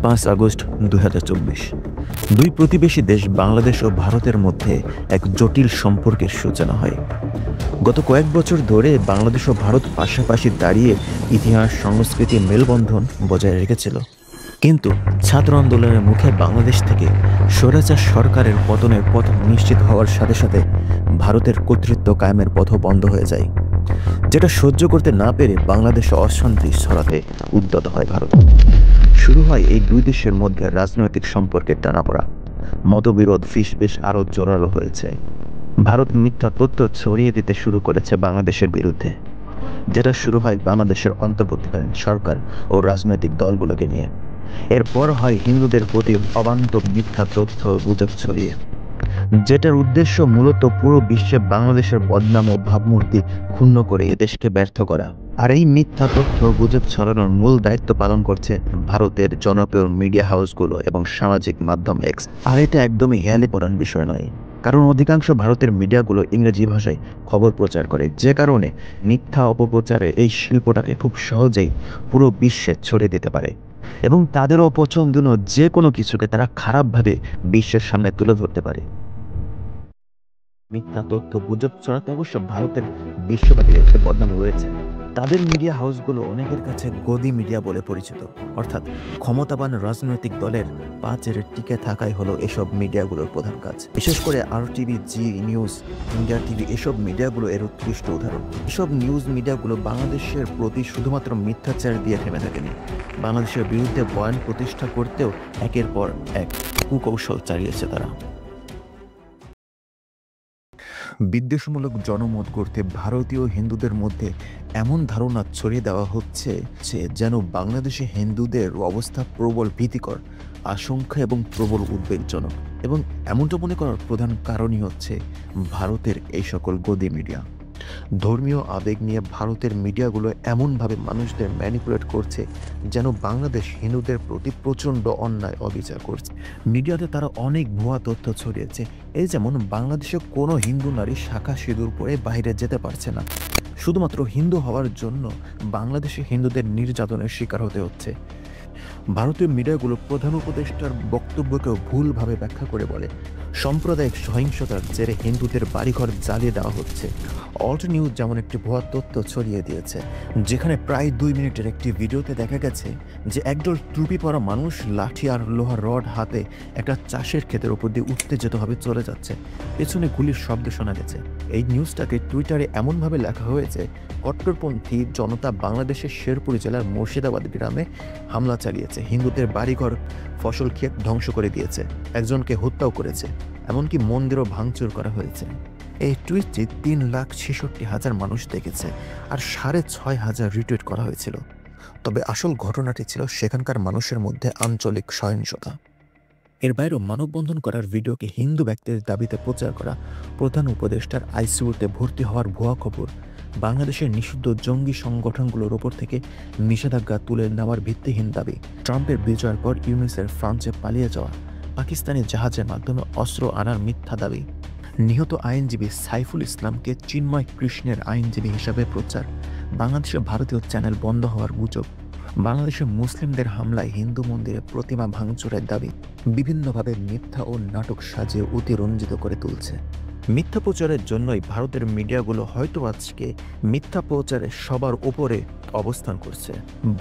5 August 2024 দুই প্রতিবেশী দেশ বাংলাদেশ ও ভারতের মধ্যে এক জটিল সম্পর্কের সূচনা হয়। গত কয়েক বছর ধরে বাংলাদেশ ও ভারত পাশাপাশি দাঁড়িয়ে ইতিহাস, সংস্কৃতি, মেলবন্ধন বজায় রেখেছিল। কিন্তু ছাত্র আন্দোলনের মুখে বাংলাদেশ থেকে স্বৈরাচার সরকারের পতনের পথ নিশ্চিত হওয়ার সাথে সাথে ভারতের কর্তৃত্ব কায়েমের পথও বন্ধ হয়ে যায়, যেটা সহ্য করতে না পেরে বাংলাদেশে অশান্তি ছড়াতে উদ্যত হয় ভারত। শুরু হয় এই দুই দেশের মধ্যে রাজনৈতিক সম্পর্কের টানাপোড়া, মতবিরোধ বেশ আরও জোরালো হয়েছে। ভারত মিথ্যা তথ্য ছড়িয়ে দিতে শুরু করেছে বাংলাদেশের বিরুদ্ধে, যেটা শুরু হয় বাংলাদেশের অন্তর্বর্তীকালীন সরকার ও রাজনৈতিক দলগুলোকে নিয়ে। এরপর হয় হিন্দুদের প্রতি অবান্তর মিথ্যা তথ্য গুজব ছড়িয়ে, যেটার উদ্দেশ্য মূলত পুরো বিশ্বে বাংলাদেশের বদনাম ও ভাবমূর্তি ক্ষুণ্ণ করে এদেশকে ব্যর্থ করা। আর এই মিথ্যা তথ্য গুজব ছড়ানোর মূল দায়িত্ব পালন করছে ভারতের জনপ্রিয় মিডিয়া হাউসগুলো এবং সামাজিক মাধ্যম এক্স। আর এটা একদমই হেয়ালি পড়ার বিষয় নয়, কারণ অধিকাংশ ভারতের মিডিয়াগুলো ইংরেজি ভাষায় খবর প্রচার করে, যে কারণে মিথ্যা অপপ্রচারে এই শিল্পটাকে খুব সহজেই পুরো বিশ্বে ছড়িয়ে দিতে পারে এবং তাদেরও পছন্দ যে কোনো কিছুকে তারা খারাপভাবে বিশ্বের সামনে তুলে ধরতে পারে। মিথ্যা তথ্য গুজব ছড়াতে অবশ্য ভারতের বিশ্বব্যাপী একটা বদনাম রয়েছে। তাদের মিডিয়া হাউসগুলো অনেকের কাছে গদি মিডিয়া বলে পরিচিত, অর্থাৎ ক্ষমতাবান রাজনৈতিক দলের পাঁচের টিকে থাকাই হলো এসব মিডিয়াগুলোর প্রধান কাজ। বিশেষ করে RTV, জি নিউজ, ইন্ডিয়া টিভি এসব মিডিয়াগুলো এর উৎকৃষ্ট উদাহরণ। এসব নিউজ মিডিয়াগুলো বাংলাদেশের প্রতি শুধুমাত্র মিথ্যাচার দিয়ে থেমে থাকেনি, বাংলাদেশের বিরুদ্ধে বয়ান প্রতিষ্ঠা করতেও একের পর এক কুকৌশল চালিয়েছে তারা। বিদ্বেষমূলক জনমত করতে ভারতীয় হিন্দুদের মধ্যে এমন ধারণা ছড়িয়ে দেওয়া হচ্ছে যে যেন বাংলাদেশে হিন্দুদের অবস্থা প্রবল ভীতিকর, আশঙ্কা এবং প্রবল উদ্বেগজনক। এবং এমনটা মনে করার প্রধান কারণই হচ্ছে ভারতের এই সকল গদি মিডিয়া। ধর্মীয় আবেগ নিয়ে ভারতের মিডিয়াগুলো এমনভাবে মানুষদের ম্যানিপুলেট করছে যেন বাংলাদেশ হিন্দুদের প্রতি প্রচণ্ড অন্যায় অবিচার করছে। মিডিয়াতে তারা অনেক ভুয়া তথ্য ছড়িয়েছে, এই যেমন বাংলাদেশে কোনো হিন্দু নারী শাখা সিঁদুর পরে বাইরে যেতে পারছে না, শুধুমাত্র হিন্দু হওয়ার জন্য বাংলাদেশে হিন্দুদের নির্যাতনের শিকার হতে হচ্ছে। ভারতীয় মিডিয়াগুলো প্রধান উপদেষ্টার বক্তব্যকেও ভুলভাবে ব্যাখ্যা করে বলে সাম্প্রদায়িক সহিংসতার জেরে হিন্দুদের বাড়িঘর জ্বালিয়ে দেওয়া হচ্ছে। অল্ট নিউজ যেমন একটি ভুয়া তথ্য ছড়িয়ে দিয়েছে, যেখানে প্রায় 2 মিনিটের একটি ভিডিওতে দেখা গেছে যে একদল টুপি পরা মানুষ লাঠি আর লোহার রড হাতে একটা চাষের ক্ষেতের উপর দিয়ে উত্তেজিতভাবে চলে যাচ্ছে, পেছনে গুলির শব্দ শোনা গেছে। এই নিউজটাকে টুইটারে এমনভাবে লেখা হয়েছে কট্টরপন্থী জনতা বাংলাদেশের শেরপুর জেলার মুর্শিদাবাদ গ্রামে হামলা চালিয়েছে, হিন্দুদের বাড়িঘর ফসল ক্ষেত ধ্বংস করে দিয়েছে, একজনকে হত্যাও করেছে, এমনকি মন্দিরও ভাঙচুর করা হয়েছে। এই টুইটটি 3,66,000 মানুষ দেখেছে আর 6,500 রিটুইট করা হয়েছিল। তবে আসল ঘটনাটি ছিল সেখানকার মানুষের মধ্যে আঞ্চলিক সহিংসতা। এর বাইরেও মানববন্ধন করার ভিডিওকে হিন্দু ব্যক্তিদের দাবিতে প্রচার করা, প্রধান উপদেষ্টার আইসিইউতে ভর্তি হওয়ার ভুয়া খবর, বাংলাদেশের নিষিদ্ধ জঙ্গি সংগঠনগুলোর ওপর থেকে নিষেধাজ্ঞা তুলে নেওয়ার ভিত্তিহীন দাবি, ট্রাম্পের বিজয়ের পর ইউনুসের ফ্রান্সে পালিয়ে যাওয়া, পাকিস্তানি জাহাজের মাধ্যমে অস্ত্র আনার মিথ্যা দাবি, নিহত আইনজীবী সাইফুল ইসলামকে চিন্ময় কৃষ্ণের আইনজীবী হিসাবে প্রচার, বাংলাদেশে ভারতীয় চ্যানেল বন্ধ হওয়ার গুজব, বাংলাদেশের মুসলিমদের হামলায় হিন্দু মন্দিরে প্রতিমা ভাঙচুরের দাবি, বিভিন্নভাবে মিথ্যা ও নাটক সাজিয়ে অতিরঞ্জিত করে তুলছে। মিথ্যা প্রচারের জন্যই ভারতের মিডিয়াগুলো হয়তো আজকে মিথ্যা প্রচারে সবার উপরে অবস্থান করছে।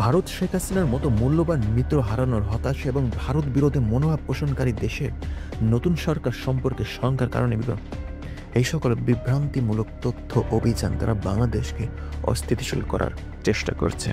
ভারত শেখ হাসিনার মতো মূল্যবান মিত্র হারানোর হতাশা এবং ভারত বিরোধী মনোভাব পোষণকারী দেশের নতুন সরকার সম্পর্কে শঙ্কার কারণে এই সকল বিভ্রান্তিমূলক তথ্য অভিযান তারা বাংলাদেশকে অস্থিতিশীল করার চেষ্টা করছে।